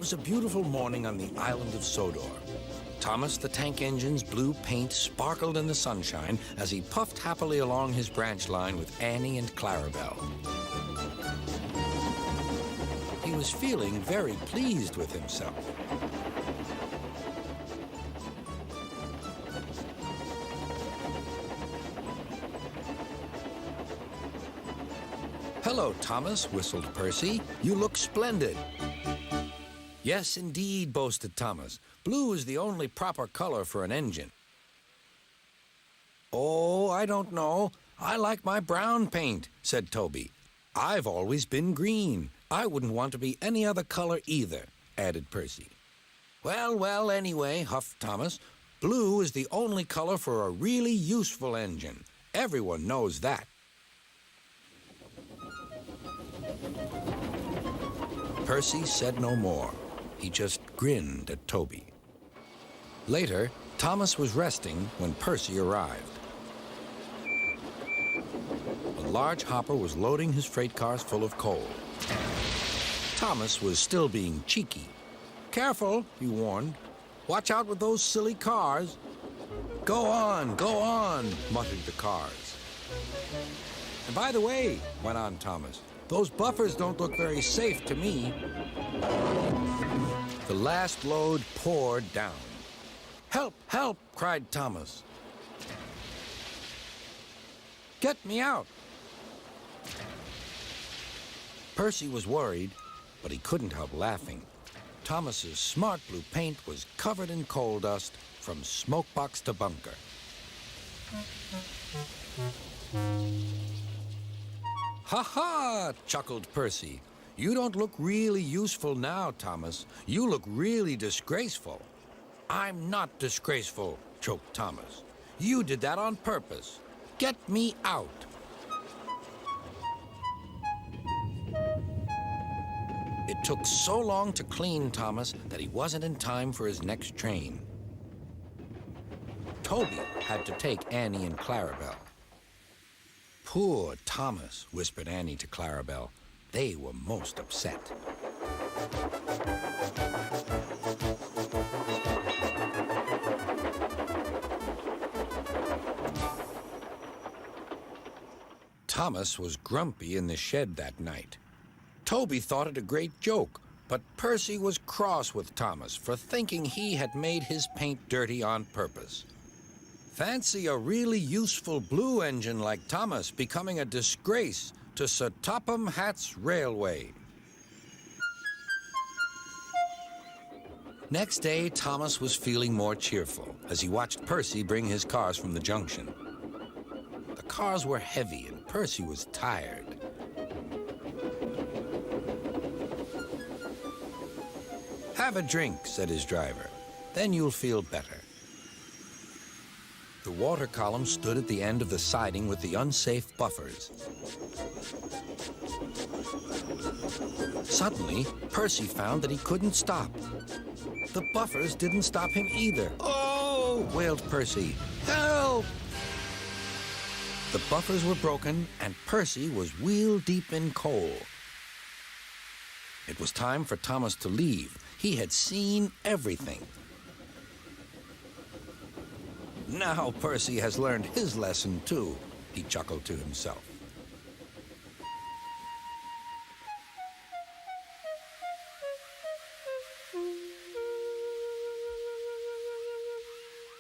was a beautiful morning on the island of Sodor. Thomas the Tank Engine's blue paint sparkled in the sunshine as he puffed happily along his branch line with Annie and Clarabelle. He was feeling very pleased with himself. "Hello, Thomas," whistled Percy. "You look splendid." "Yes, indeed," boasted Thomas. "Blue is the only proper color for an engine." "Oh, I don't know. I like my brown paint," said Toby. "I've always been green. I wouldn't want to be any other color either," added Percy. "Well, well, anyway," huffed Thomas, "blue is the only color for a really useful engine. Everyone knows that." Percy said no more. He just grinned at Toby. Later, Thomas was resting when Percy arrived. A large hopper was loading his freight cars full of coal. Thomas was still being cheeky. "Careful," he warned. "Watch out with those silly cars." Go on," muttered the cars. "And by the way," went on Thomas, "those buffers don't look very safe to me." The last load poured down. "Help, help," cried Thomas. "Get me out." Percy was worried, but he couldn't help laughing. Thomas's smart blue paint was covered in coal dust from smokebox to bunker. "Ha ha!" chuckled Percy. "You don't look really useful now, Thomas. You look really disgraceful." "I'm not disgraceful," choked Thomas. "You did that on purpose. Get me out." It took so long to clean Thomas that he wasn't in time for his next train. Toby had to take Annie and Clarabelle. "Poor Thomas," whispered Annie to Clarabelle. They were most upset. Thomas was grumpy in the shed that night. Toby thought it a great joke, but Percy was cross with Thomas for thinking he had made his paint dirty on purpose. Fancy a really useful blue engine like Thomas becoming a disgrace to Sir Topham Hatt's railway. Next day, Thomas was feeling more cheerful as he watched Percy bring his cars from the junction. The cars were heavy and Percy was tired. "Have a drink," said his driver. "Then you'll feel better." The water column stood at the end of the siding with the unsafe buffers. Suddenly, Percy found that he couldn't stop. The buffers didn't stop him either. "Oh!" wailed Percy. "Help!" The buffers were broken, and Percy was wheel-deep in coal. It was time for Thomas to leave. He had seen everything. "Now Percy has learned his lesson, too," he chuckled to himself.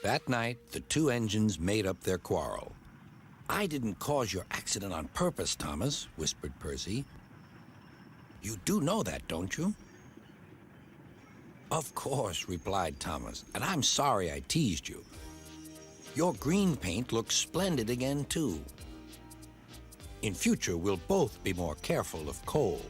That night, the two engines made up their quarrel. "I didn't cause your accident on purpose, Thomas," whispered Percy. "You do know that, don't you?" "Of course," replied Thomas, "and I'm sorry I teased you. Your green paint looks splendid again, too. In future, we'll both be more careful of coal."